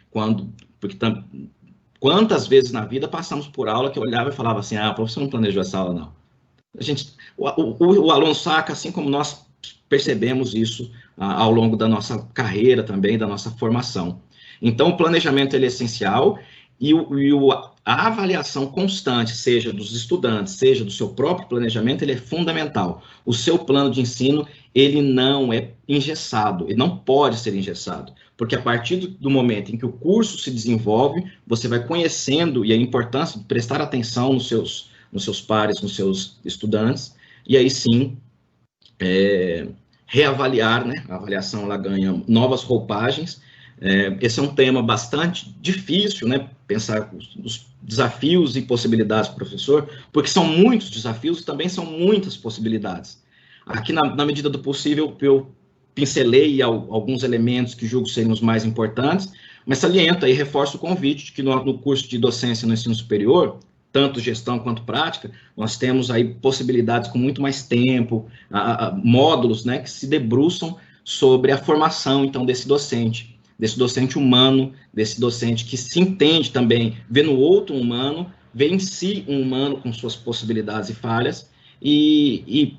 quantas vezes na vida passamos por aula que eu olhava e falava assim, o professor não planejou essa aula, não. O aluno saca, assim como nós percebemos isso ao longo da nossa carreira também, da nossa formação. Então, o planejamento ele é essencial e a avaliação constante, seja dos estudantes, seja do seu próprio planejamento, ele é fundamental. O seu plano de ensino, ele não é engessado, ele não pode ser engessado, porque a partir do momento em que o curso se desenvolve, você vai conhecendo, e a importância de prestar atenção nos seus pares, nos seus estudantes, e aí sim, reavaliar, né? A avaliação ela ganha novas roupagens. Esse é um tema bastante difícil, né? Pensar os desafios e possibilidades do professor, porque são muitos desafios e também são muitas possibilidades. Aqui, na medida do possível, eu pincelei alguns elementos que julgo serem os mais importantes, mas saliento e reforço o convite de que no curso de docência no ensino superior, tanto gestão quanto prática, nós temos aí possibilidades com muito mais tempo, módulos, né, que se debruçam sobre a formação, então, desse docente humano, desse docente que se entende também, vê no outro um humano, vê em si um humano com suas possibilidades e falhas, e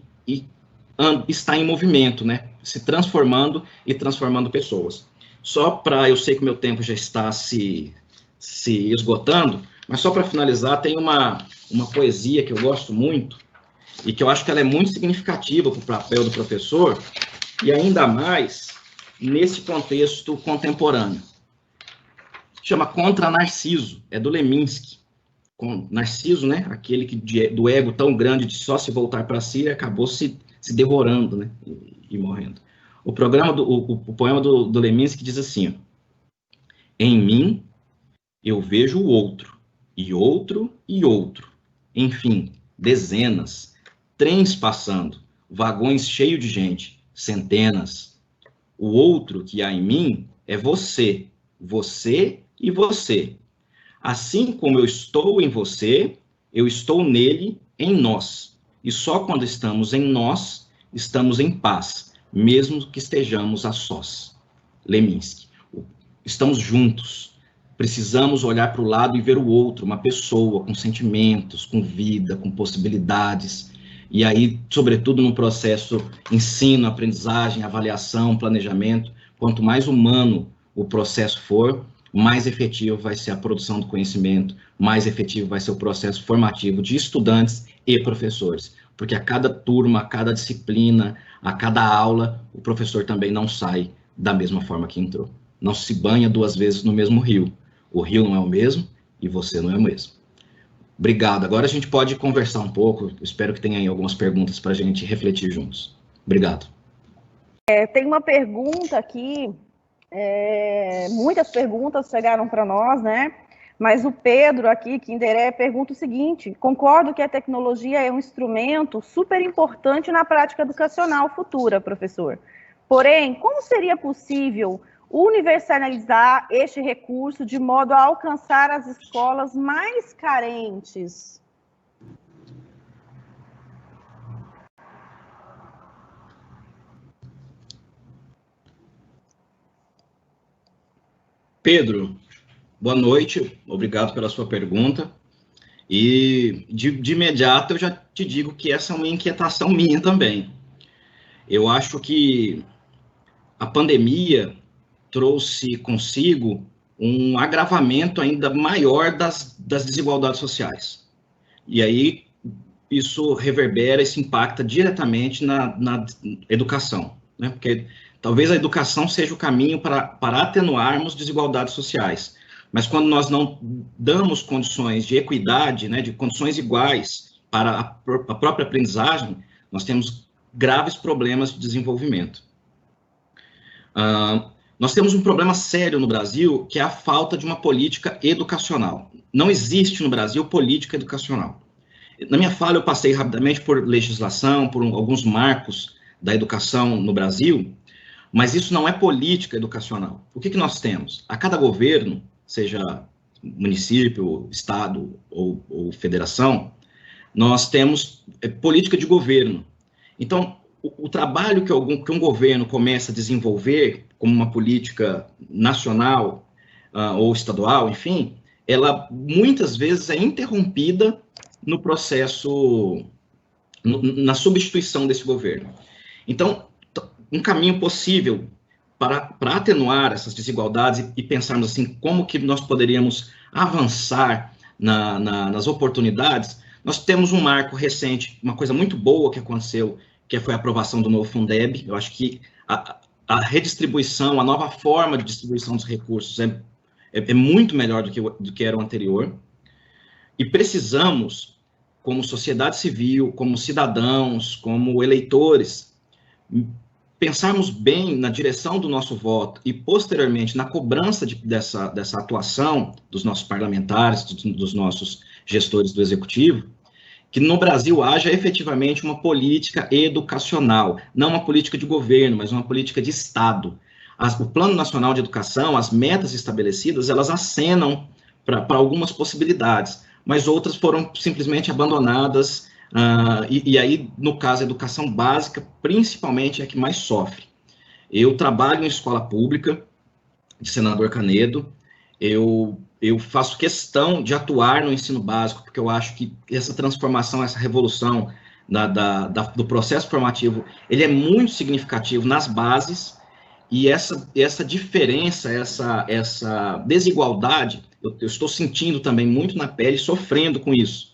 está em movimento, né, se transformando e transformando pessoas. Só para, eu sei que o meu tempo já está se esgotando, mas só para finalizar, tem uma poesia que eu gosto muito, e que eu acho que ela é muito significativa para o papel do professor, e ainda mais nesse contexto contemporâneo. Chama Contra Narciso, é do Leminski. Narciso, né, aquele do ego tão grande de só se voltar para si, acabou se devorando, né, e morrendo. O poema do Leminski diz assim, ó, em mim eu vejo o outro, e outro, e outro. Enfim, dezenas, trens passando, vagões cheios de gente, centenas. O outro que há em mim é você, você e você. Assim como eu estou em você, eu estou nele, em nós. E só quando estamos em nós, estamos em paz, mesmo que estejamos a sós. Leminski. estamos juntos. Precisamos olhar para o lado e ver o outro, uma pessoa com sentimentos, com vida, com possibilidades. E aí, sobretudo no processo ensino, aprendizagem, avaliação, planejamento, quanto mais humano o processo for, mais efetivo vai ser a produção do conhecimento, mais efetivo vai ser o processo formativo de estudantes e professores. Porque a cada turma, a cada disciplina, a cada aula, o professor também não sai da mesma forma que entrou. Não se banha 2 vezes no mesmo rio. O rio não é o mesmo e você não é o mesmo. Obrigado. Agora a gente pode conversar um pouco. Espero que tenha aí algumas perguntas para a gente refletir juntos. Obrigado. Tem uma pergunta aqui, muitas perguntas chegaram para nós, né? Mas o Pedro aqui, Kinderé, pergunta o seguinte: concordo que a tecnologia é um instrumento super importante na prática educacional futura, professor. Porém, como seria possível universalizar este recurso de modo a alcançar as escolas mais carentes? Pedro, boa noite, obrigado pela sua pergunta. E de imediato eu já te digo que essa é uma inquietação minha também. Eu acho que a pandemia trouxe consigo um agravamento ainda maior das desigualdades sociais. E aí isso reverbera, isso impacta diretamente na educação, né? Porque talvez a educação seja o caminho para atenuarmos desigualdades sociais. Mas quando nós não damos condições de equidade, né, de condições iguais para a própria aprendizagem, nós temos graves problemas de desenvolvimento. Nós temos um problema sério no Brasil, que é a falta de uma política educacional. Não existe no Brasil política educacional. Na minha fala, eu passei rapidamente por legislação, por alguns marcos da educação no Brasil, mas isso não é política educacional. O que nós temos? A cada governo, seja município, estado ou federação, nós temos política de governo. Então, o trabalho que um governo começa a desenvolver como uma política nacional ou estadual, enfim, ela muitas vezes é interrompida no processo, na substituição desse governo. Então, um caminho possível para atenuar essas desigualdades e pensarmos assim, como que nós poderíamos avançar nas oportunidades, nós temos um marco recente, uma coisa muito boa que aconteceu, que foi a aprovação do novo Fundeb. Eu acho que a redistribuição, a nova forma de distribuição dos recursos é muito melhor do que era o anterior. E precisamos, como sociedade civil, como cidadãos, como eleitores, pensarmos bem na direção do nosso voto e, posteriormente, na cobrança dessa atuação dos nossos parlamentares, dos nossos gestores do executivo, que no Brasil haja efetivamente uma política educacional, não uma política de governo, mas uma política de Estado. O Plano Nacional de Educação, as metas estabelecidas, elas acenam para algumas possibilidades, mas outras foram simplesmente abandonadas, e aí, no caso, a educação básica, principalmente, é a que mais sofre. Eu trabalho em escola pública, de Senador Canedo, eu faço questão de atuar no ensino básico, porque eu acho que essa transformação, essa revolução do processo formativo, ele é muito significativo nas bases, e essa diferença, essa desigualdade, eu estou sentindo também muito na pele, sofrendo com isso.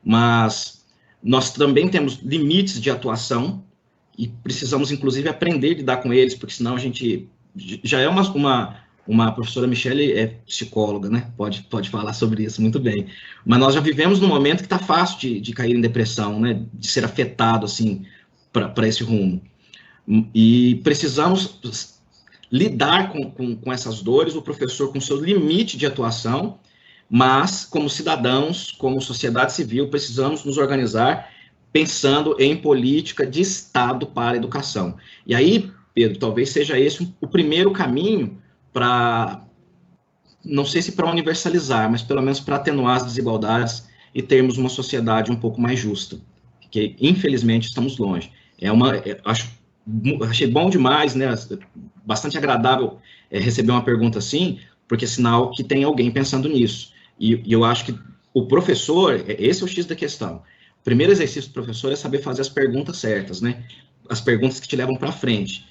Mas nós também temos limites de atuação, e precisamos, inclusive, aprender a lidar com eles, porque senão a gente já é uma professora Michele é psicóloga, né? Pode falar sobre isso muito bem. Mas nós já vivemos num momento que está fácil de cair em depressão, né? De ser afetado, assim, para esse rumo. E precisamos lidar com essas dores, o professor com seu limite de atuação, mas, como cidadãos, como sociedade civil, precisamos nos organizar pensando em política de Estado para a educação. E aí, Pedro, talvez seja esse o primeiro caminho para, não sei se para universalizar, mas pelo menos para atenuar as desigualdades e termos uma sociedade um pouco mais justa, que infelizmente estamos longe. Acho achei bom demais, né? Bastante agradável receber uma pergunta assim, porque é sinal que tem alguém pensando nisso. E eu acho que o professor, esse é o X da questão. O primeiro exercício do professor é saber fazer as perguntas certas, né? As perguntas que te levam para frente.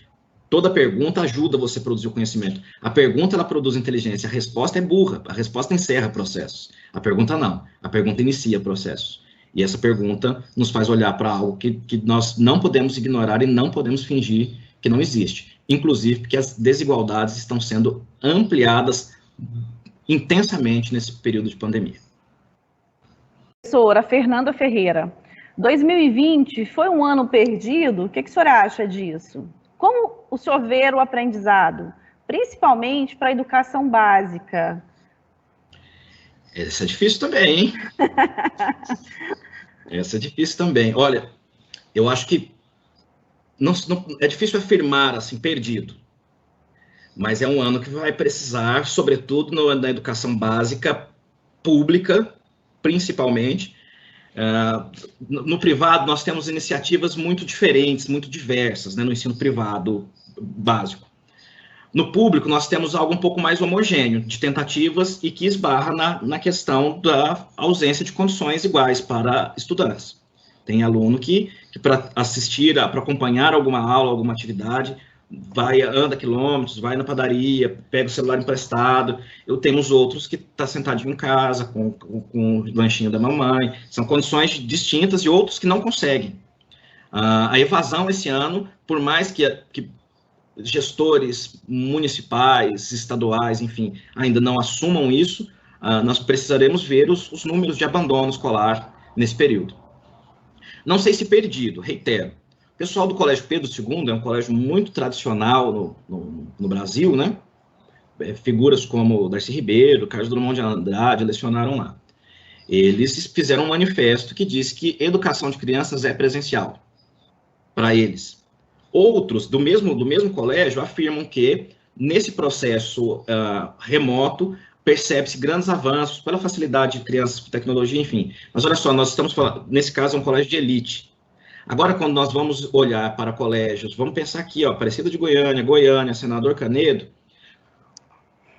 Toda pergunta ajuda você a produzir o conhecimento. A pergunta, ela produz inteligência. A resposta é burra. A resposta encerra processos. A pergunta não. A pergunta inicia processos. E essa pergunta nos faz olhar para algo que nós não podemos ignorar e não podemos fingir que não existe. Inclusive porque as desigualdades estão sendo ampliadas intensamente nesse período de pandemia. Professora Fernanda Ferreira, 2020 foi um ano perdido? O que o senhor acha disso? Como o senhor vê o aprendizado, principalmente para a educação básica? Essa é difícil também, hein? Essa é difícil também. Olha, eu acho que não é difícil afirmar, assim, perdido. Mas é um ano que vai precisar, sobretudo na educação básica pública, principalmente. No privado, nós temos iniciativas muito diferentes, muito diversas, né, no ensino privado básico. No público, nós temos algo um pouco mais homogêneo, de tentativas e que esbarra na questão da ausência de condições iguais para estudantes. Tem aluno que para assistir, para acompanhar alguma aula, alguma atividade, anda quilômetros, vai na padaria, pega o celular emprestado. Eu tenho os outros que tá sentadinho em casa, com o lanchinho da mamãe. São condições distintas e outros que não conseguem. A evasão esse ano, por mais que gestores municipais, estaduais, enfim, ainda não assumam isso, nós precisaremos ver os números de abandono escolar nesse período. Não sei se perdido, reitero. O pessoal do Colégio Pedro II é um colégio muito tradicional no Brasil, né? Figuras como Darcy Ribeiro, Carlos Drummond de Andrade lecionaram lá. Eles fizeram um manifesto que diz que educação de crianças é presencial para eles. Outros do mesmo colégio afirmam que nesse processo remoto percebe-se grandes avanços pela facilidade de crianças com tecnologia, enfim. Mas olha só, nós estamos falando, nesse caso, é um colégio de elite. Agora, quando nós vamos olhar para colégios, vamos pensar aqui, ó, Aparecida de Goiânia, Senador Canedo,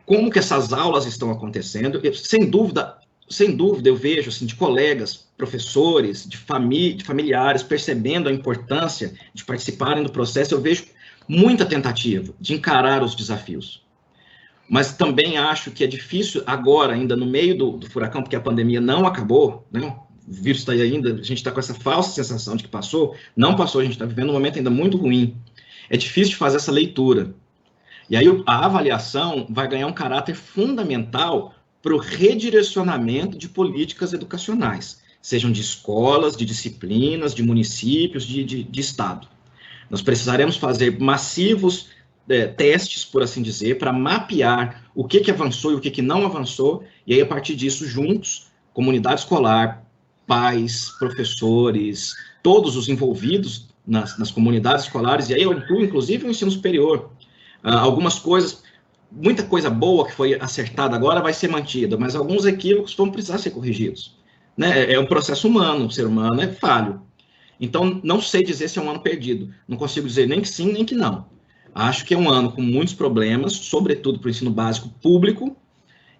como que essas aulas estão acontecendo? Sem dúvida, eu vejo, assim, de colegas, professores, de familiares, percebendo a importância de participarem do processo, eu vejo muita tentativa de encarar os desafios. Mas também acho que é difícil agora, ainda no meio do furacão, porque a pandemia não acabou, né? O vírus está aí ainda, a gente está com essa falsa sensação de que passou, não passou, a gente está vivendo um momento ainda muito ruim. É difícil de fazer essa leitura. E aí a avaliação vai ganhar um caráter fundamental para o redirecionamento de políticas educacionais, sejam de escolas, de disciplinas, de municípios, de Estado. Nós precisaremos fazer massivos testes, por assim dizer, para mapear o que avançou e o que não avançou, e aí, a partir disso, juntos, comunidade escolar, pais, professores, todos os envolvidos nas comunidades escolares, e aí eu incluo, inclusive, o ensino superior. Algumas coisas, muita coisa boa que foi acertada agora vai ser mantida, mas alguns equívocos vão precisar ser corrigidos. Né? É um processo humano, o ser humano é falho. Então, não sei dizer se é um ano perdido. Não consigo dizer nem que sim, nem que não. Acho que é um ano com muitos problemas, sobretudo para o ensino básico público,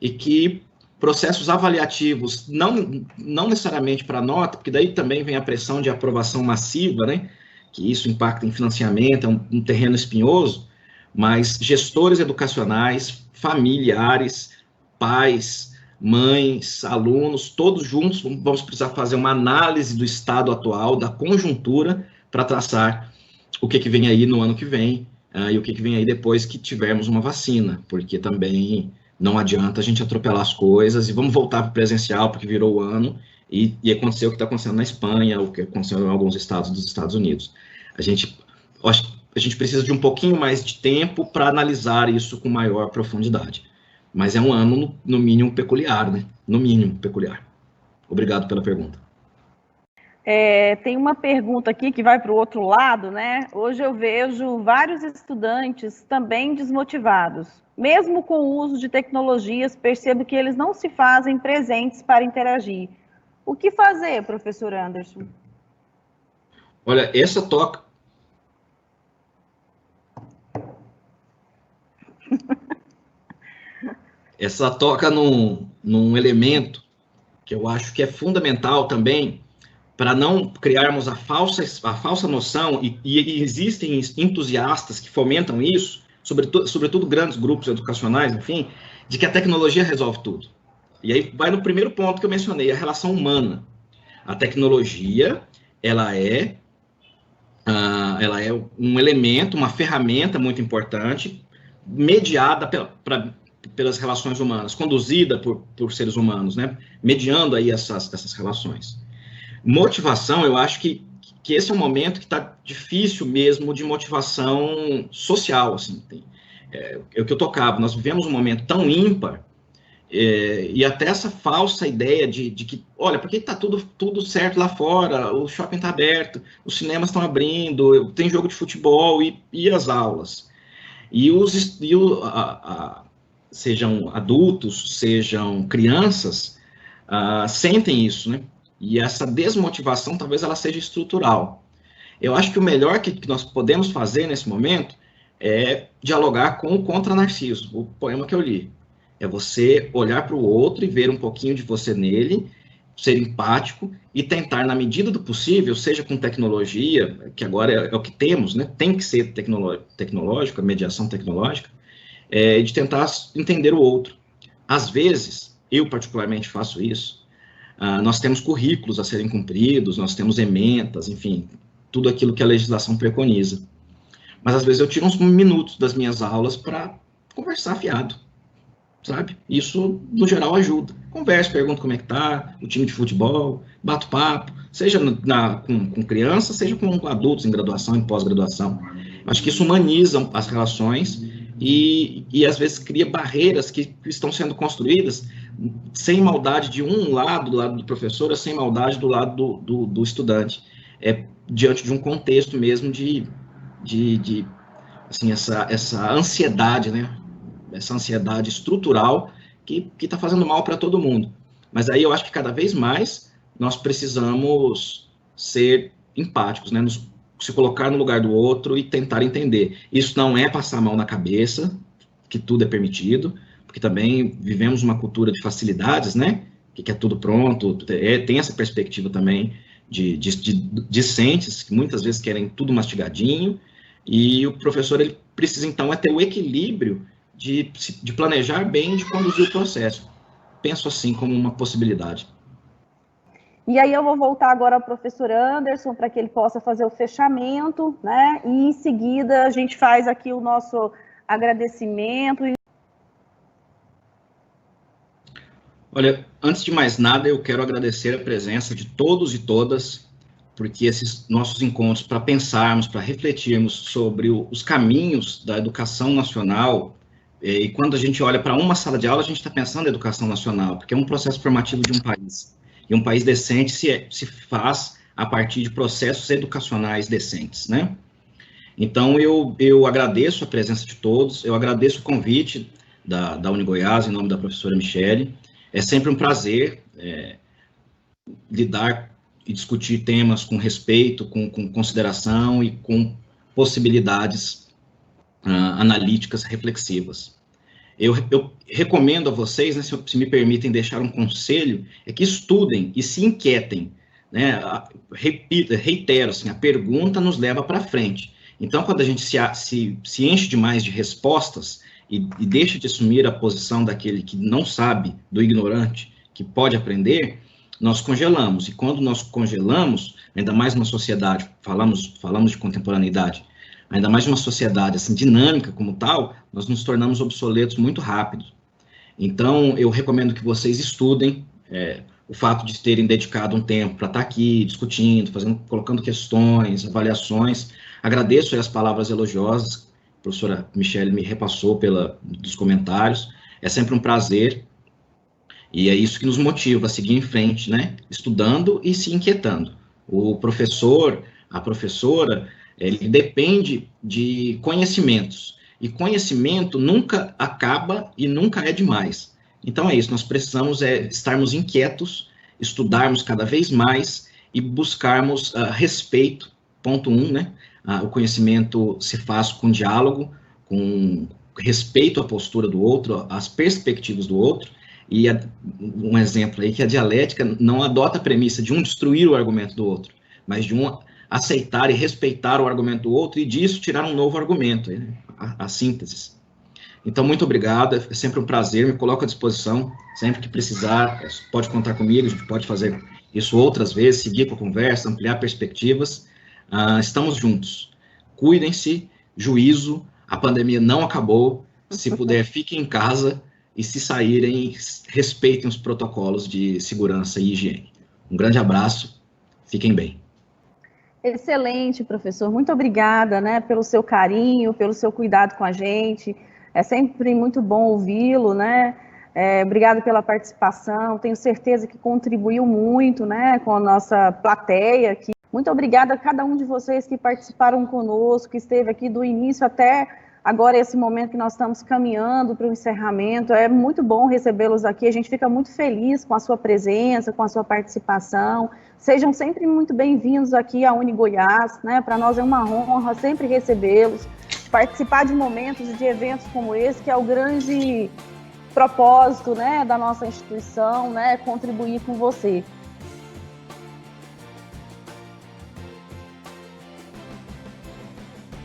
e que processos avaliativos, não necessariamente para nota, porque daí também vem a pressão de aprovação massiva, né? Que isso impacta em financiamento, é um terreno espinhoso, mas gestores educacionais, familiares, pais, mães, alunos, todos juntos vamos precisar fazer uma análise do estado atual, da conjuntura, para traçar o que vem aí no ano que vem, e o que vem aí depois que tivermos uma vacina, porque também não adianta a gente atropelar as coisas e vamos voltar para o presencial, porque virou o ano, e aconteceu o que está acontecendo na Espanha, o que aconteceu em alguns estados dos Estados Unidos. A gente precisa de um pouquinho mais de tempo para analisar isso com maior profundidade. Mas é um ano, no mínimo, peculiar, né? No mínimo, peculiar. Obrigado pela pergunta. Tem uma pergunta aqui que vai para o outro lado, né? Hoje eu vejo vários estudantes também desmotivados. Mesmo com o uso de tecnologias, percebo que eles não se fazem presentes para interagir. O que fazer, professor Anderson? Olha, essa toca essa toca num elemento que eu acho que é fundamental também para não criarmos a falsa noção, e existem entusiastas que fomentam isso, sobretudo grandes grupos educacionais, enfim, de que a tecnologia resolve tudo. E aí vai no primeiro ponto que eu mencionei, a relação humana. A tecnologia, ela é um elemento, uma ferramenta muito importante, mediada pelas relações humanas, conduzida por seres humanos, né? Mediando aí essas relações. Motivação, eu acho que esse é um momento que está difícil mesmo de motivação social, assim. É o que eu tocava, nós vivemos um momento tão ímpar, e até essa falsa ideia de que, olha, por que está tudo certo lá fora, o shopping está aberto, os cinemas estão abrindo, tem jogo de futebol e as aulas. Sejam adultos, sejam crianças, sentem isso, né? E essa desmotivação, talvez ela seja estrutural. Eu acho que o melhor que nós podemos fazer nesse momento é dialogar com o Contra Narciso, o poema que eu li. É você olhar para o outro e ver um pouquinho de você nele, ser empático e tentar, na medida do possível, seja com tecnologia, que agora é o que temos, né? Tem que ser tecnológico, a mediação tecnológica, de tentar entender o outro. Às vezes, eu particularmente faço isso, nós temos currículos a serem cumpridos, nós temos ementas, enfim, tudo aquilo que a legislação preconiza. Mas, às vezes, eu tiro uns minutos das minhas aulas para conversar fiado, sabe? Isso, no geral, ajuda. Converso, pergunto como é que tá, o time de futebol, bato papo, seja com crianças, seja com adultos em graduação, em pós-graduação. Acho que isso humaniza as relações e às vezes, cria barreiras que estão sendo construídas sem maldade de um lado, do lado do professor, ou sem maldade do lado do estudante. Diante de um contexto mesmo de assim, essa ansiedade, né? Essa ansiedade estrutural que está fazendo mal para todo mundo. Mas aí eu acho que cada vez mais nós precisamos ser empáticos, né? Se colocar no lugar do outro e tentar entender. Isso não é passar a mão na cabeça, que tudo é permitido, porque também vivemos uma cultura de facilidades, né? Que é tudo pronto, tem essa perspectiva também de discentes, que muitas vezes querem tudo mastigadinho, e o professor ele precisa, então, ter o equilíbrio de planejar bem, de conduzir o processo. Penso assim como uma possibilidade. E aí eu vou voltar agora ao professor Anderson, para que ele possa fazer o fechamento, né? E em seguida a gente faz aqui o nosso agradecimento. Olha, antes de mais nada, eu quero agradecer a presença de todos e todas, porque esses nossos encontros, para pensarmos, para refletirmos sobre os caminhos da educação nacional, e quando a gente olha para uma sala de aula, a gente está pensando em educação nacional, porque é um processo formativo de um país. E um país decente se faz a partir de processos educacionais decentes, né? Então, eu agradeço a presença de todos, eu agradeço o convite da UniGoiás, em nome da professora Michele. É sempre um prazer lidar e discutir temas com respeito, com consideração e com possibilidades analíticas reflexivas. Eu recomendo a vocês, né, se me permitem deixar um conselho, é que estudem e se inquietem, né? Reitero, assim, a pergunta nos leva para frente. Então, quando a gente se enche demais de respostas e deixa de assumir a posição daquele que não sabe, do ignorante, que pode aprender, nós congelamos. E quando nós congelamos, ainda mais numa sociedade, falamos de contemporaneidade, ainda mais numa sociedade assim, dinâmica como tal, nós nos tornamos obsoletos muito rápido. Então, eu recomendo que vocês estudem, o fato de terem dedicado um tempo para estar aqui, discutindo, colocando questões, avaliações. Agradeço as palavras elogiosas que a professora Michele me repassou dos comentários. É sempre um prazer, e é isso que nos motiva a seguir em frente, né? Estudando e se inquietando. O professor, a professora, ele depende de conhecimentos, e conhecimento nunca acaba e nunca é demais. Então é isso, nós precisamos estarmos inquietos, estudarmos cada vez mais e buscarmos ponto 1, né? O conhecimento se faz com diálogo, com respeito à postura do outro, às perspectivas do outro, e um exemplo aí que a dialética não adota a premissa de um destruir o argumento do outro, mas de um aceitar e respeitar o argumento do outro e disso tirar um novo argumento, né? A síntese. Então, muito obrigado, é sempre um prazer, me coloco à disposição, sempre que precisar, pode contar comigo, a gente pode fazer isso outras vezes, seguir com a conversa, ampliar perspectivas, estamos juntos. Cuidem-se, juízo, a pandemia não acabou, se puder, fiquem em casa, e se saírem, respeitem os protocolos de segurança e higiene. Um grande abraço, fiquem bem. Excelente, professor. Muito obrigada, né, pelo seu carinho, pelo seu cuidado com a gente. É sempre muito bom ouvi-lo, né? Obrigado pela participação. Tenho certeza que contribuiu muito, né, com a nossa plateia aqui. Muito obrigada a cada um de vocês que participaram conosco, que esteve aqui do início até agora, esse momento que nós estamos caminhando para o encerramento. É muito bom recebê-los aqui. A gente fica muito feliz com a sua presença, com a sua participação. Sejam sempre muito bem-vindos aqui à UniGoiás, né? Para nós é uma honra sempre recebê-los, participar de momentos e de eventos como esse, que é o grande propósito, né, da nossa instituição, né, contribuir com você.